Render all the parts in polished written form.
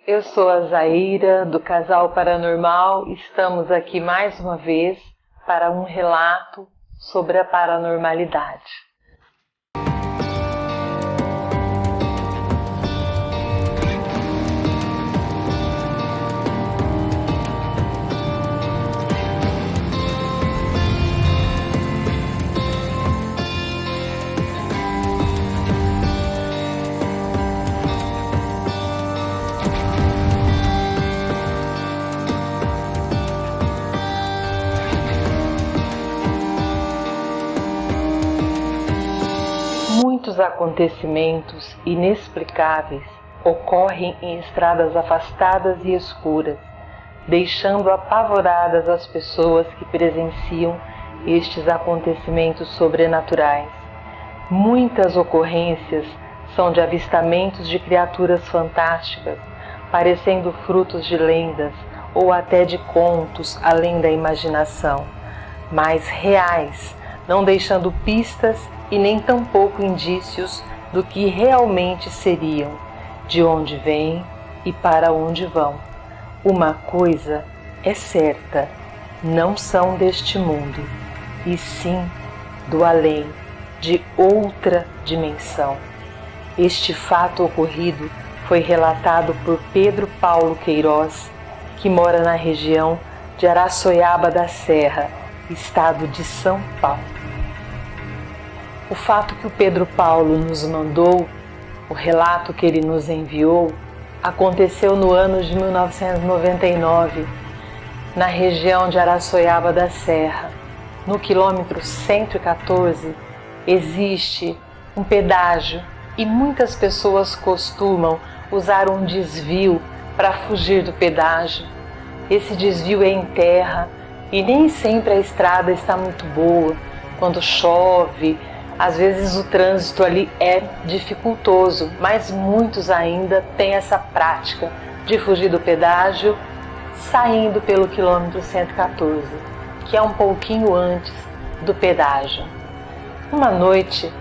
Eu sou a Zaira, do Casal Paranormal. Estamos aqui mais uma vez para um relato sobre a paranormalidade. Muitos acontecimentos inexplicáveis ocorrem em estradas afastadas e escuras, deixando apavoradas as pessoas que presenciam estes acontecimentos sobrenaturais. Muitas ocorrências são de avistamentos de criaturas fantásticas, parecendo frutos de lendas ou até de contos além da imaginação, mas reais, não deixando pistas e nem tampouco indícios do que realmente seriam, de onde vêm e para onde vão. Uma coisa é certa, não são deste mundo, e sim do além, de outra dimensão. Este fato ocorrido foi relatado por Pedro Paulo Queiroz, que mora na região de Araçoiaba da Serra, estado de São Paulo. O fato que o Pedro Paulo nos mandou, o relato que ele nos enviou, aconteceu no ano de 1999, na região de Araçoiaba da Serra. No quilômetro 114 existe um pedágio e muitas pessoas costumam usar um desvio para fugir do pedágio. Esse desvio é em terra e nem sempre a estrada está muito boa. Quando chove, às vezes o trânsito ali é dificultoso, mas muitos ainda têm essa prática de fugir do pedágio saindo pelo quilômetro 114, que é um pouquinho antes do pedágio. Uma noite,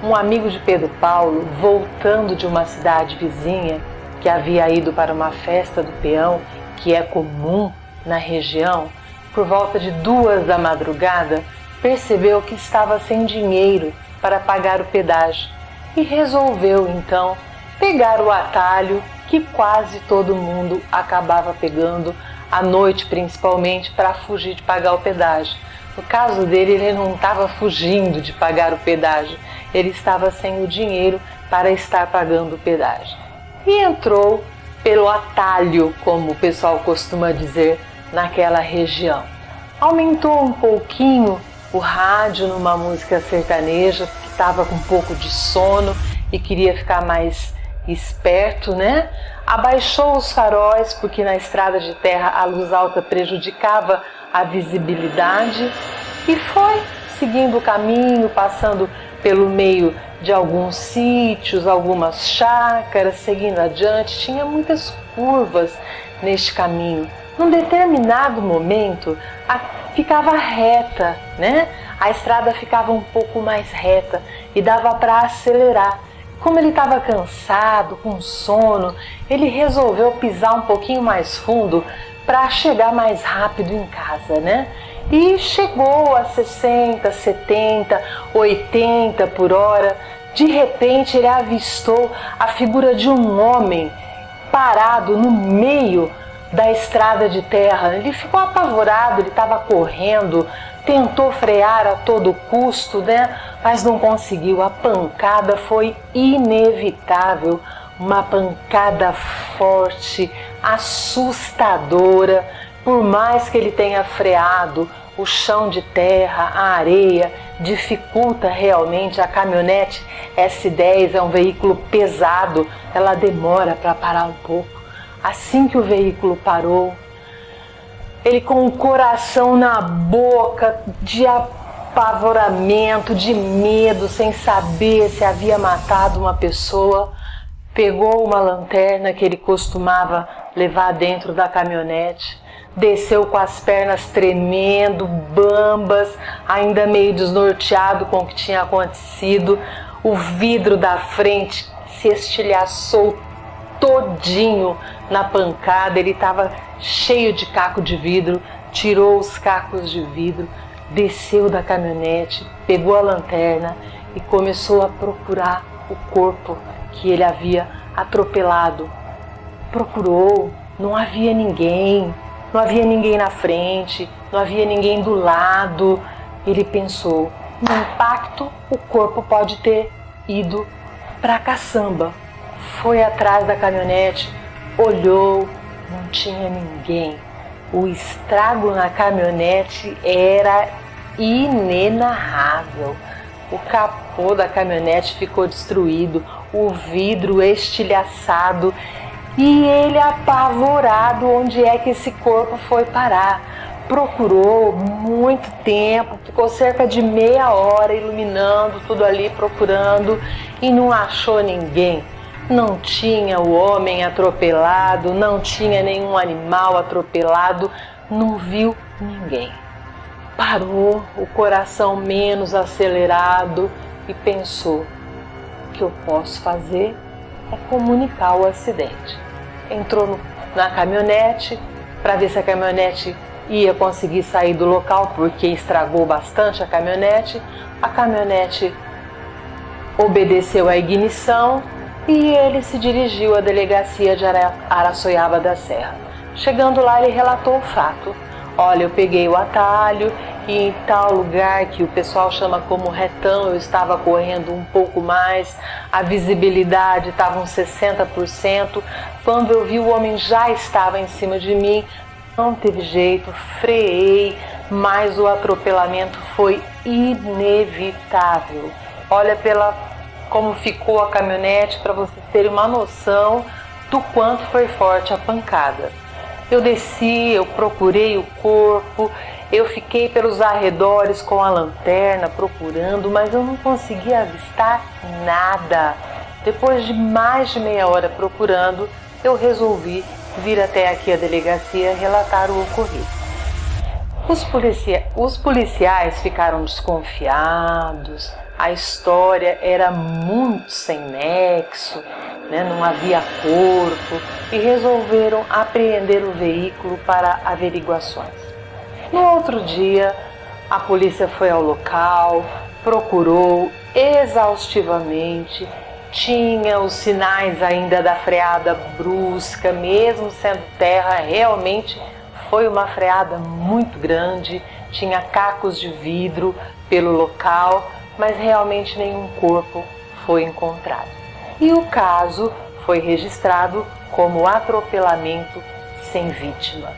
um amigo de Pedro Paulo, voltando de uma cidade vizinha, que havia ido para uma festa do peão, que é comum na região, por volta de 2 da madrugada, percebeu que estava sem dinheiro para pagar o pedágio e resolveu então pegar o atalho que quase todo mundo acabava pegando à noite, principalmente para fugir de pagar o pedágio. No caso dele, ele não estava fugindo de pagar o pedágio, ele estava sem o dinheiro para estar pagando o pedágio. E entrou pelo atalho, como o pessoal costuma dizer, naquela região. Aumentou um pouquinho o rádio numa música sertaneja, que estava com um pouco de sono e queria ficar mais esperto, né? Abaixou os faróis, porque na estrada de terra a luz alta prejudicava a visibilidade, e foi seguindo o caminho, passando pelo meio de alguns sítios, algumas chácaras, seguindo adiante. Tinha muitas curvas neste caminho. Num determinado momento, ficava reta, né? A estrada ficava um pouco mais reta e dava para acelerar. Como ele estava cansado, com sono, ele resolveu pisar um pouquinho mais fundo para chegar mais rápido em casa, né? E chegou a 60, 70, 80 por hora. De repente ele avistou a figura de um homem parado no meio da estrada de terra. Ele ficou apavorado, ele estava correndo, tentou frear a todo custo, né? Mas não conseguiu. A pancada foi inevitável, uma pancada forte, assustadora. Por mais que ele tenha freado, o chão de terra, a areia, dificulta realmente. A caminhonete S10 é um veículo pesado, ela demora para parar um pouco. Assim que o veículo parou, ele com o coração na boca, de apavoramento, de medo, sem saber se havia matado uma pessoa, pegou uma lanterna que ele costumava levar dentro da caminhonete, desceu com as pernas tremendo, bambas, ainda meio desnorteado com o que tinha acontecido. O vidro da frente se estilhaçou todinho na pancada, ele estava cheio de caco de vidro, tirou os cacos de vidro, desceu da caminhonete, pegou a lanterna e começou a procurar o corpo que ele havia atropelado. Procurou, não havia ninguém na frente, não havia ninguém do lado. Ele pensou, no impacto o corpo pode ter ido para a caçamba. Foi atrás da caminhonete, olhou, não tinha ninguém. O estrago na caminhonete era inenarrável. O capô da caminhonete ficou destruído, o vidro estilhaçado e ele apavorado onde é que esse corpo foi parar. Procurou muito tempo, ficou cerca de meia hora iluminando tudo ali, procurando e não achou ninguém. Não tinha o homem atropelado, não tinha nenhum animal atropelado, não viu ninguém. Parou, o coração menos acelerado e pensou, o que eu posso fazer é comunicar o acidente. Entrou na caminhonete para ver se a caminhonete ia conseguir sair do local, porque estragou bastante a caminhonete. A caminhonete obedeceu à ignição e ele se dirigiu à delegacia de Araçoiaba da Serra. Chegando lá, ele relatou o fato. Olha, eu peguei o atalho e em tal lugar que o pessoal chama como retão, eu estava correndo um pouco mais, a visibilidade estava uns 60%. Quando eu vi, o homem já estava em cima de mim, não teve jeito, freiei, mas o atropelamento foi inevitável. Olha como ficou a caminhonete para vocês terem uma noção do quanto foi forte a pancada. Eu desci, eu procurei o corpo, eu fiquei pelos arredores com a lanterna procurando, mas eu não conseguia avistar nada. Depois de mais de meia hora procurando, eu resolvi vir até aqui a delegacia relatar o ocorrido. Os policiais ficaram desconfiados, a história era muito sem nexo, não havia corpo, e resolveram apreender o veículo para averiguações. No outro dia, a polícia foi ao local, procurou exaustivamente, tinha os sinais ainda da freada brusca, mesmo sendo terra, realmente foi uma freada muito grande, tinha cacos de vidro pelo local, mas realmente nenhum corpo foi encontrado. E o caso foi registrado como atropelamento sem vítima.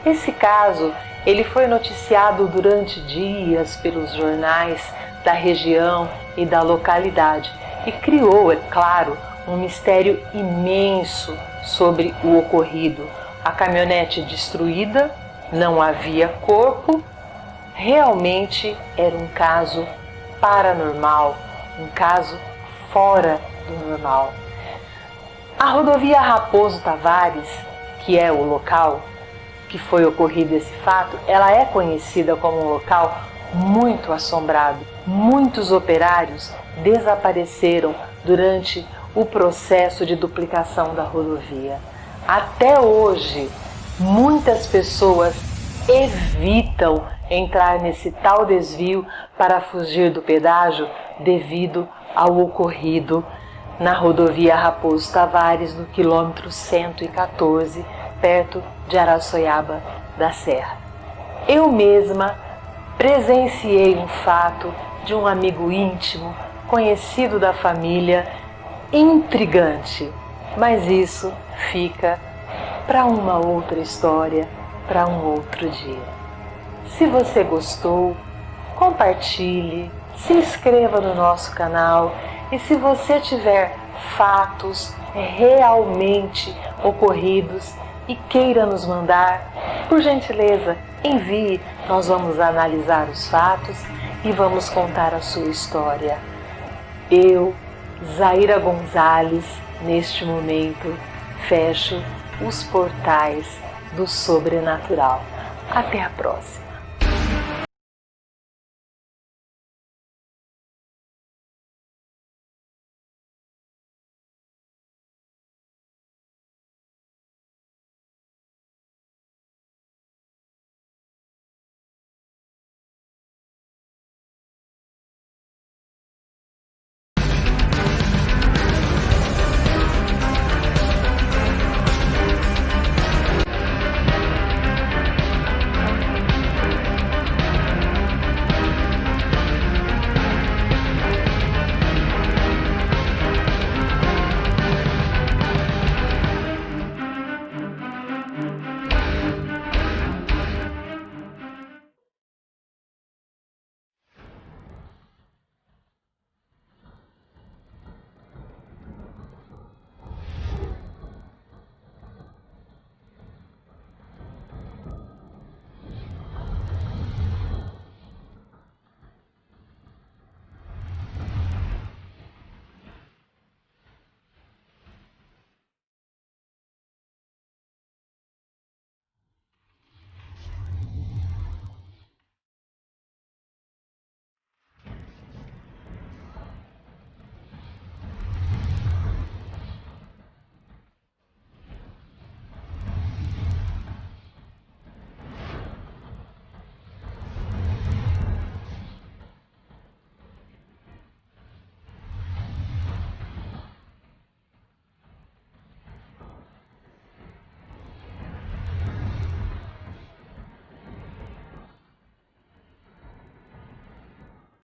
Esse caso, ele foi noticiado durante dias pelos jornais da região e da localidade e criou, é claro, um mistério imenso sobre o ocorrido. A caminhonete destruída, não havia corpo, realmente era um caso paranormal, um caso fora do normal. A rodovia Raposo Tavares, que é o local que foi ocorrido esse fato, ela é conhecida como um local muito assombrado. Muitos operários desapareceram durante o processo de duplicação da rodovia. Até hoje, muitas pessoas evitam entrar nesse tal desvio para fugir do pedágio devido ao ocorrido na rodovia Raposo Tavares, no quilômetro 114, perto de Araçoiaba da Serra. Eu mesma presenciei um fato de um amigo íntimo, conhecido da família, intrigante, mas isso fica para uma outra história, para um outro dia. Se você gostou, compartilhe, se inscreva no nosso canal e se você tiver fatos realmente ocorridos e queira nos mandar, por gentileza, envie. Nós vamos analisar os fatos e vamos contar a sua história. Eu, Zaira Gonzalez, neste momento, fecho os portais do sobrenatural. Até a próxima.